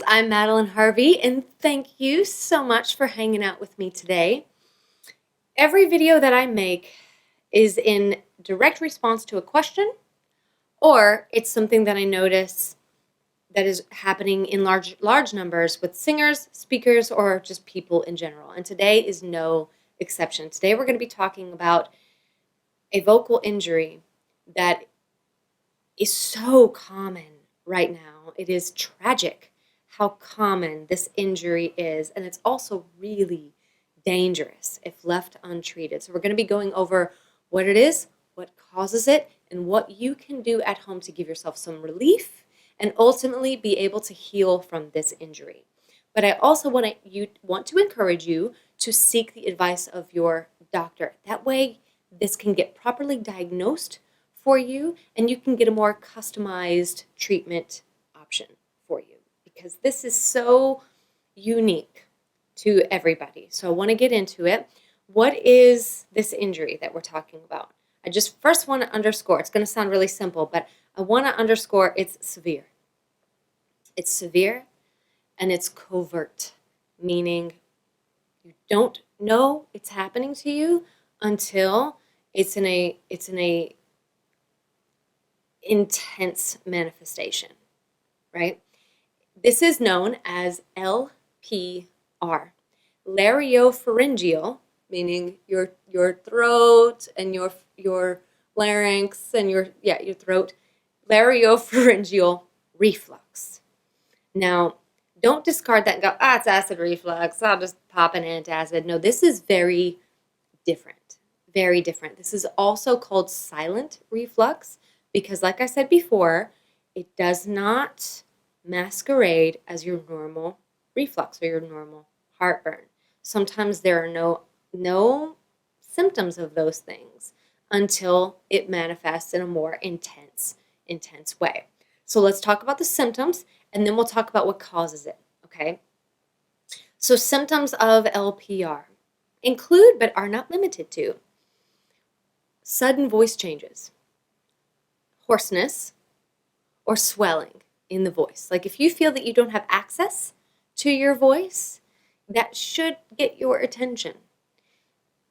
I'm Madeline Harvey, and thank you so much for hanging out with me today. Every video that I make is in direct response to a question, or it's something that I notice that is happening in large numbers with singers, speakers, or just people in general. And today is no exception. Today we're going to be talking about a vocal injury that is so common right now. It is tragic how common this injury is, and it's also really dangerous if left untreated. So we're going to be going over what it is, what causes it, and what you can do at home to give yourself some relief and ultimately be able to heal from this injury. But I also want to encourage you to seek the advice of your doctor. That way this can get properly diagnosed for you, and you can get a more customized treatment option for you, because this is so unique to everybody. So I want to get into it. What is this injury that we're talking about? I just first want to underscore, it's going to sound really simple, but I want to underscore it's severe. It's severe and it's covert, meaning you don't know it's happening to you until it's in a intense manifestation, right? This is known as LPR, laryngopharyngeal, meaning your throat and your larynx and your throat, laryngopharyngeal reflux. Now, don't discard that and go, it's acid reflux, I'll just pop an antacid. No, this is very different, very different. This is also called silent reflux because, like I said before, it does not masquerade as your normal reflux or your normal heartburn. Sometimes there are no symptoms of those things until it manifests in a more intense way. So let's talk about the symptoms, and then we'll talk about what causes it, okay? So symptoms of LPR include, but are not limited to, sudden voice changes, hoarseness, or swelling in the voice. Like if you feel that you don't have access to your voice, that should get your attention.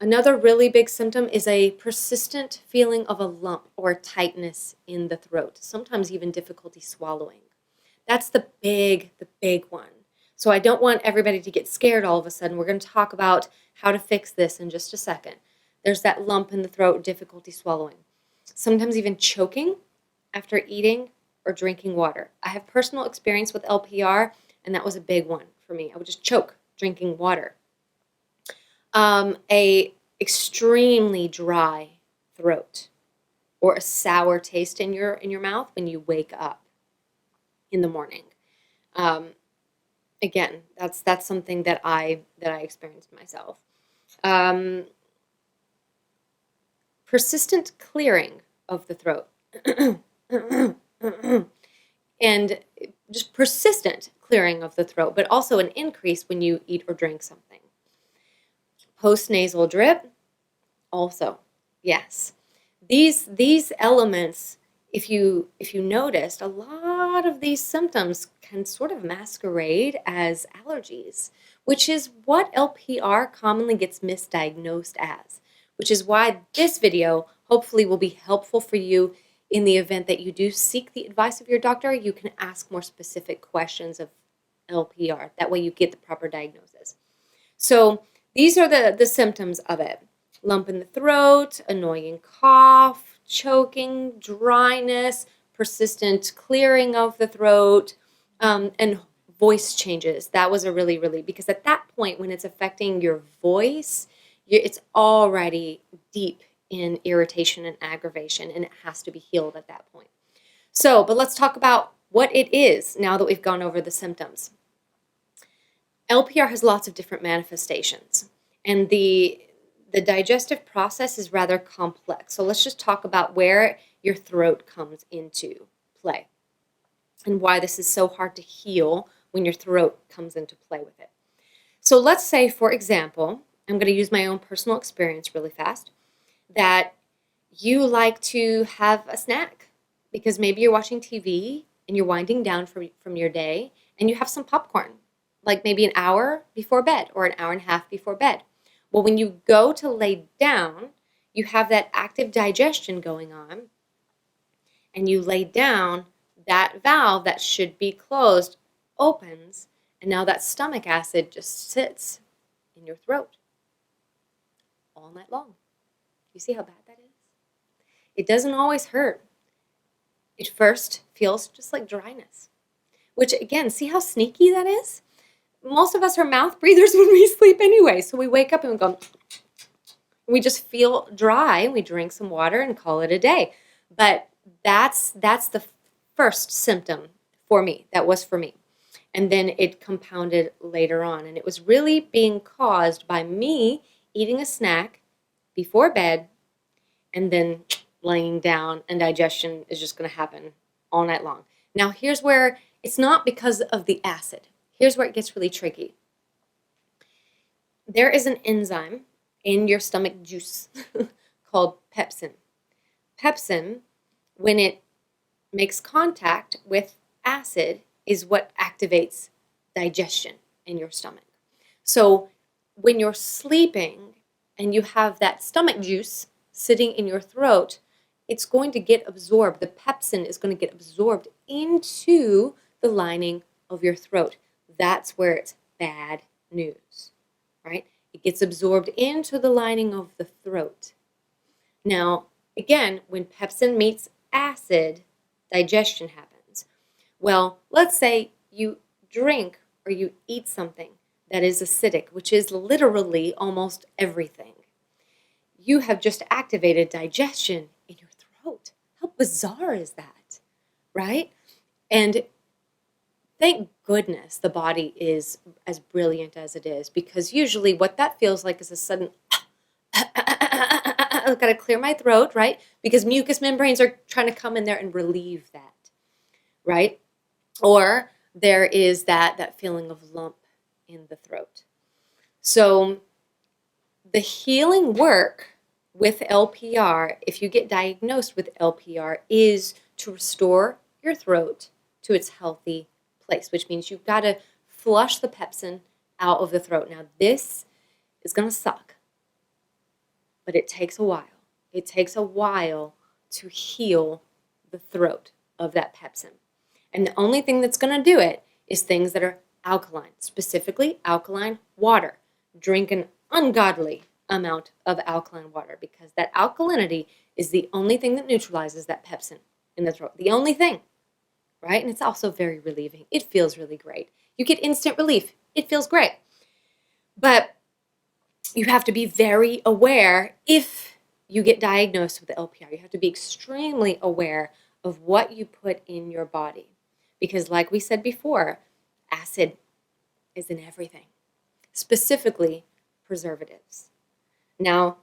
Another really big symptom is a persistent feeling of a lump or tightness in the throat, sometimes even difficulty swallowing. That's the big one. So I don't want everybody to get scared all of a sudden. We're going to talk about how to fix this in just a second. There's that lump in the throat, difficulty swallowing. Sometimes even choking after eating or drinking water. I have personal experience with LPR, and that was a big one for me. I would just choke drinking water. A extremely dry throat or a sour taste in your mouth when you wake up in the morning. Again, that's something that I experienced myself. Persistent clearing of the throat. And just persistent clearing of the throat, but also an increase when you eat or drink something. Post-nasal drip, also, yes. These elements, if you noticed, a lot of these symptoms can sort of masquerade as allergies, which is what LPR commonly gets misdiagnosed as, which is why this video hopefully will be helpful for you. In the event that you do seek the advice of your doctor, you can ask more specific questions of LPR. That way you get the proper diagnosis. So these are the symptoms of it. Lump in the throat, annoying cough, choking, dryness, persistent clearing of the throat, and voice changes. That was a really, because at that point when it's affecting your voice, it's already deep in irritation and aggravation, and it has to be healed at that point. So, but let's talk about what it is now that we've gone over the symptoms. LPR has lots of different manifestations, and the digestive process is rather complex. So let's just talk about where your throat comes into play and why this is so hard to heal when your throat comes into play with it. So let's say, for example, I'm going to use my own personal experience really fast, that you like to have a snack because maybe you're watching TV and you're winding down from your day and you have some popcorn, like maybe an hour before bed or an hour and a half before bed. Well, when you go to lay down, you have that active digestion going on, and you lay down, that valve that should be closed opens, and now that stomach acid just sits in your throat all night long. You see how bad that is? It doesn't always hurt. It first feels just like dryness, which again, see how sneaky that is? Most of us are mouth breathers when we sleep anyway, so we wake up and we go, we just feel dry, and we drink some water and call it a day. But that's the first symptom for me. That was for me. And then it compounded later on, and it was really being caused by me eating a snack before bed and then laying down, and digestion is just going to happen all night long. Now, here's where it's not because of the acid. Here's where it gets really tricky. There is an enzyme in your stomach juice called pepsin. Pepsin, when it makes contact with acid, is what activates digestion in your stomach. So when you're sleeping and you have that stomach juice sitting in your throat, it's going to get absorbed. The pepsin is going to get absorbed into the lining of your throat. That's where it's bad news, right? It gets absorbed into the lining of the throat. Now, again, when pepsin meets acid, digestion happens. Well, let's say you drink or you eat something that is acidic, which is literally almost everything. You have just activated digestion in your throat. How bizarre is that, right? And thank goodness the body is as brilliant as it is, because usually what that feels like is a sudden, I've got to clear my throat, right? Because mucous membranes are trying to come in there and relieve that, right? Or there is that feeling of lump in the throat. So the healing work with LPR, if you get diagnosed with LPR, is to restore your throat to its healthy place, which means you've got to flush the pepsin out of the throat. Now, this is going to suck, but it takes a while. It takes a while to heal the throat of that pepsin. And the only thing that's going to do it is things that are alkaline, specifically alkaline water. Drink an ungodly amount of alkaline water, because that alkalinity is the only thing that neutralizes that pepsin in the throat. The only thing, right? And it's also very relieving. It feels really great. You get instant relief. It feels great. But you have to be very aware if you get diagnosed with LPR. You have to be extremely aware of what you put in your body. Because like we said before, acid is in everything, specifically preservatives. Now,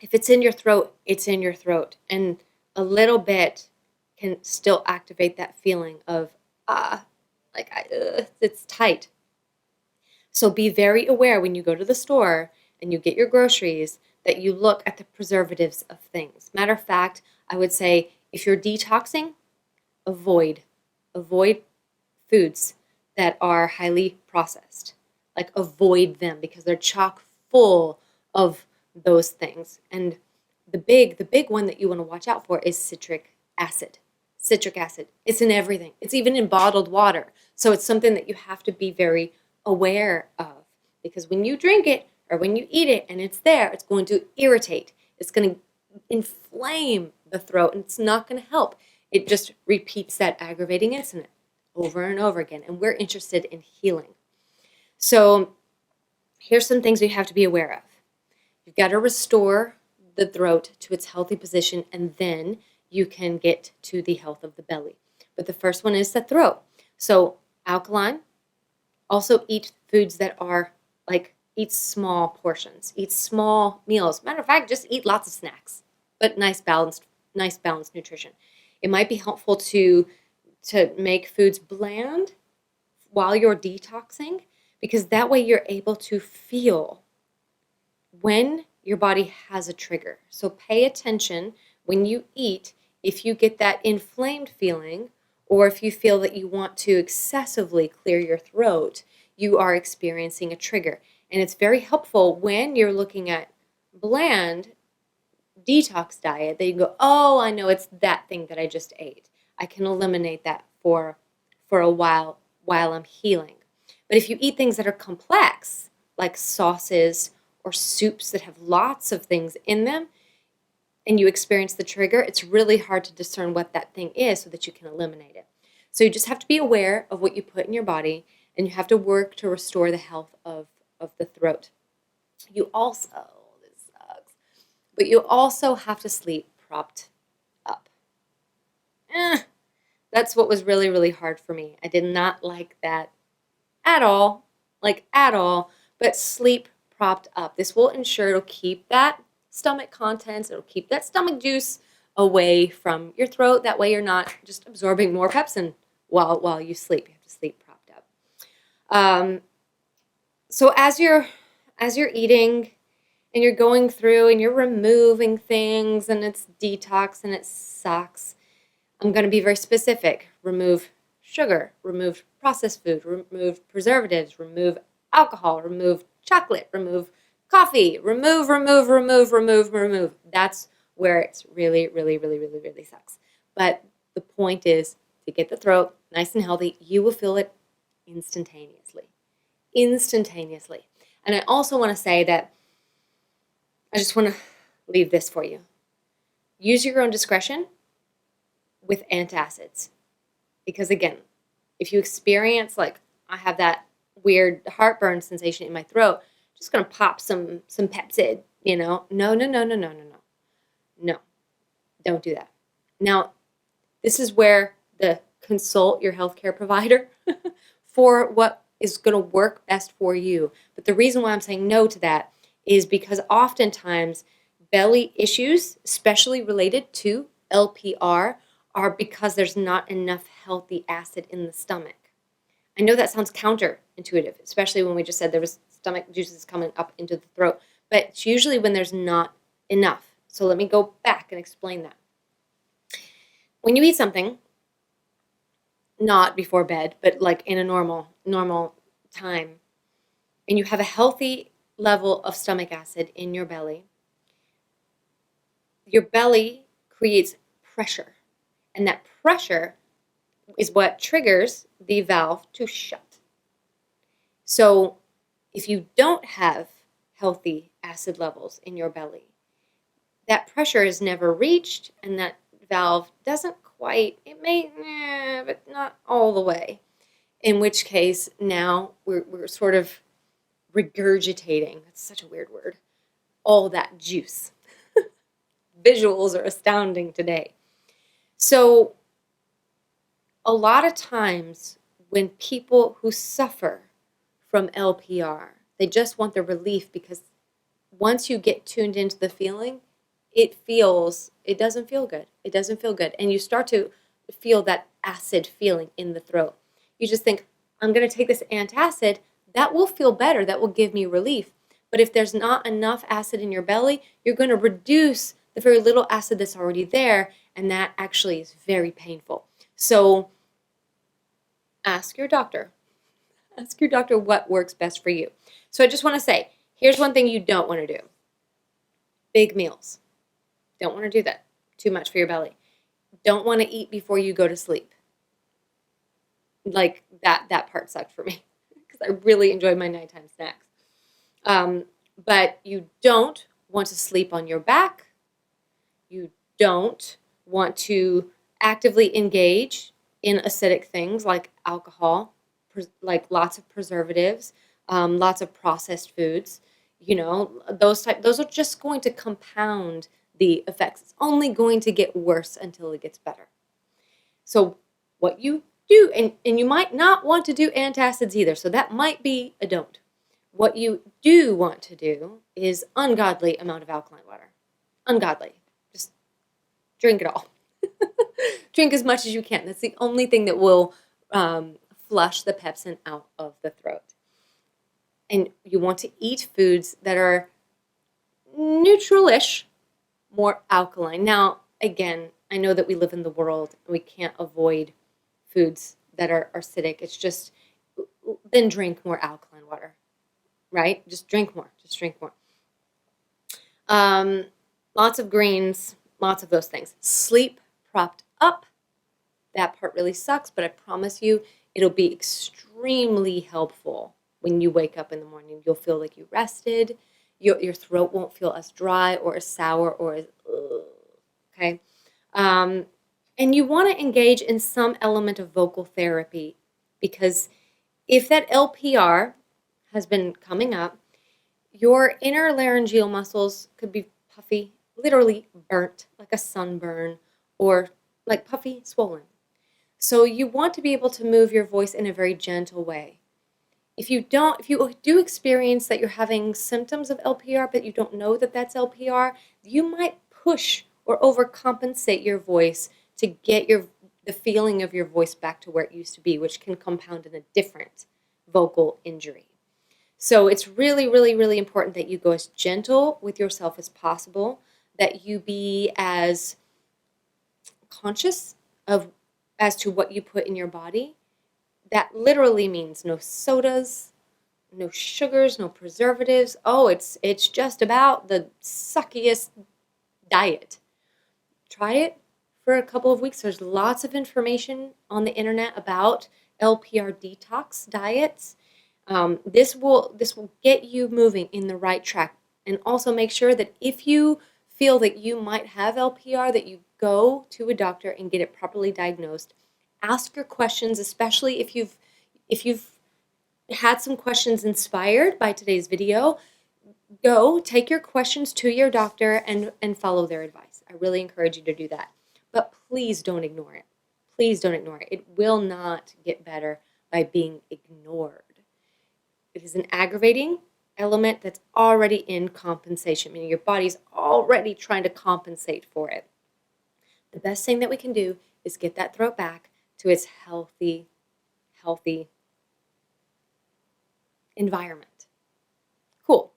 if it's in your throat, it's in your throat. And a little bit can still activate that feeling of, it's tight. So be very aware when you go to the store and you get your groceries that you look at the preservatives of things. Matter of fact, I would say if you're detoxing, avoid foods that are highly processed. Like, avoid them, because they're chock full of those things. And the big one that you want to watch out for is citric acid. Citric acid. It's in everything. It's even in bottled water. So it's something that you have to be very aware of, because when you drink it or when you eat it and it's there, it's going to irritate. It's going to inflame the throat, and it's not going to help. It just repeats that aggravating incident over and over again, and we're interested in healing. So here's some things you have to be aware of. You've got to restore the throat to its healthy position, and then you can get to the health of the belly. But the first one is the throat. So alkaline. Also eat foods that are like, eat small portions, eat small meals. Matter of fact, just eat lots of snacks, but nice balanced nutrition. It might be helpful to make foods bland while you're detoxing, because that way you're able to feel when your body has a trigger. So pay attention when you eat if you get that inflamed feeling, or if you feel that you want to excessively clear your throat, you are experiencing a trigger. And it's very helpful when you're looking at bland detox diet that you can go, oh, I know it's that thing that I just ate. I can eliminate that for a while I'm healing. But if you eat things that are complex, like sauces or soups that have lots of things in them, and you experience the trigger, it's really hard to discern what that thing is so that you can eliminate it. So you just have to be aware of what you put in your body, and you have to work to restore the health of the throat. You also, this sucks, but you also have to sleep propped up. That's what was really, really hard for me. I did not like that at all, but sleep propped up. This will ensure it'll keep that stomach contents, it'll keep that stomach juice away from your throat. That way you're not just absorbing more pepsin while you sleep. You have to sleep propped up. So as you're eating and you're going through and you're removing things and it's detox and it sucks, I'm going to be very specific. Remove sugar, remove processed food, remove preservatives, remove alcohol, remove chocolate, remove coffee, remove. That's where it's really, really, really, really, really sucks. But the point is to get the throat nice and healthy. You will feel it instantaneously. And I also want to say that I just want to leave this for you. Use your own discretion with antacids. Because again, if you experience, like I have that weird heartburn sensation in my throat, I'm just going to pop some Pepcid, No, don't do that. Now, this is where consult your healthcare provider for what is going to work best for you. But the reason why I'm saying no to that is because oftentimes belly issues, especially related to LPR, are because there's not enough healthy acid in the stomach. I know that sounds counterintuitive, especially when we just said there was stomach juices coming up into the throat, but it's usually when there's not enough. So let me go back and explain that. When you eat something, not before bed, but like in a normal time, and you have a healthy level of stomach acid in your belly creates pressure. And that pressure is what triggers the valve to shut. So if you don't have healthy acid levels in your belly, that pressure is never reached, and that valve doesn't quite, it may, but not all the way. In which case, now we're sort of regurgitating, that's such a weird word, all that juice. Visuals are astounding today. So a lot of times when people who suffer from LPR, they just want the relief, because once you get tuned into the feeling, it doesn't feel good. It doesn't feel good. And you start to feel that acid feeling in the throat. You just think, I'm going to take this antacid, that will feel better, that will give me relief. But if there's not enough acid in your belly, you're going to reduce the very little acid that's already there, and that actually is very painful. So ask your doctor. Ask your doctor what works best for you. So I just want to say, here's one thing you don't want to do. Big meals. Don't want to do that. Too much for your belly. Don't want to eat before you go to sleep. Like that part sucked for me because I really enjoy my nighttime snacks. But you don't want to sleep on your back. You don't want to actively engage in acidic things like alcohol, like lots of preservatives, lots of processed foods. Those are just going to compound the effects. It's only going to get worse until it gets better. So what you do, and you might not want to do antacids either, so that might be a don't. What you do want to do is ungodly amount of alkaline water. Ungodly. Just drink it all. Drink as much as you can. That's the only thing that will flush the pepsin out of the throat. And you want to eat foods that are neutral-ish, more alkaline. Now, again, I know that we live in the world and we can't avoid foods that are acidic. It's just, then drink more alkaline water, right? Just drink more. Just drink more. Lots of greens, lots of those things. Sleep propped up. That part really sucks, but I promise you it'll be extremely helpful when you wake up in the morning. You'll feel like you rested. Your throat won't feel as dry or as sour or as, okay? And you want to engage in some element of vocal therapy, because if that LPR has been coming up, your inner laryngeal muscles could be puffy, literally burnt, like a sunburn, or like puffy, swollen. So you want to be able to move your voice in a very gentle way. If you do experience that you're having symptoms of LPR, but you don't know that that's LPR, you might push or overcompensate your voice to get the feeling of your voice back to where it used to be, which can compound in a different vocal injury. So it's really, really, really important that you go as gentle with yourself as possible, that you be as conscious as to what you put in your body. That literally means no sodas, no sugars, no preservatives. Oh, it's just about the suckiest diet. Try it for a couple of weeks. There's lots of information on the internet about LPR detox diets. This will get you moving in the right track. And also make sure that if you feel that you might have LPR, that you go to a doctor and get it properly diagnosed. Ask your questions, especially if you've had some questions inspired by today's video. Go take your questions to your doctor and follow their advice. I really encourage you to do that. But please don't ignore it. Please don't ignore it. It will not get better by being ignored. It is an aggravating element that's already in compensation, meaning your body's already trying to compensate for it. The best thing that we can do is get that throat back to its healthy environment. Cool.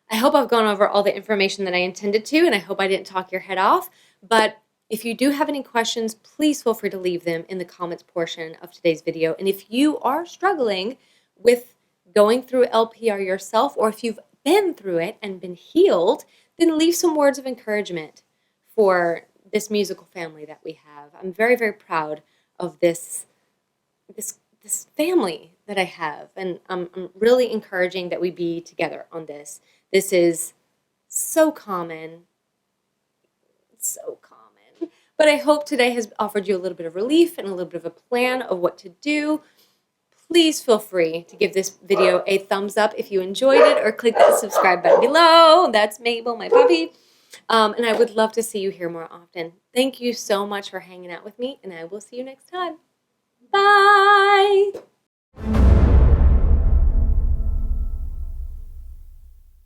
I hope I've gone over all the information that I intended to, and I hope I didn't talk your head off. But if you do have any questions, please feel free to leave them in the comments portion of today's video. And if you are struggling with going through LPR yourself, or if you've been through it and been healed, then leave some words of encouragement for this musical family that we have. I'm very, very proud of this family that I have, and I'm really encouraging that we be together on this. This is so common, but I hope today has offered you a little bit of relief and a little bit of a plan of what to do. Please feel free to give this video a thumbs up if you enjoyed it, or click that subscribe button below. That's Mabel, my puppy. And I would love to see you here more often. Thank you so much for hanging out with me, and I will see you next time. Bye!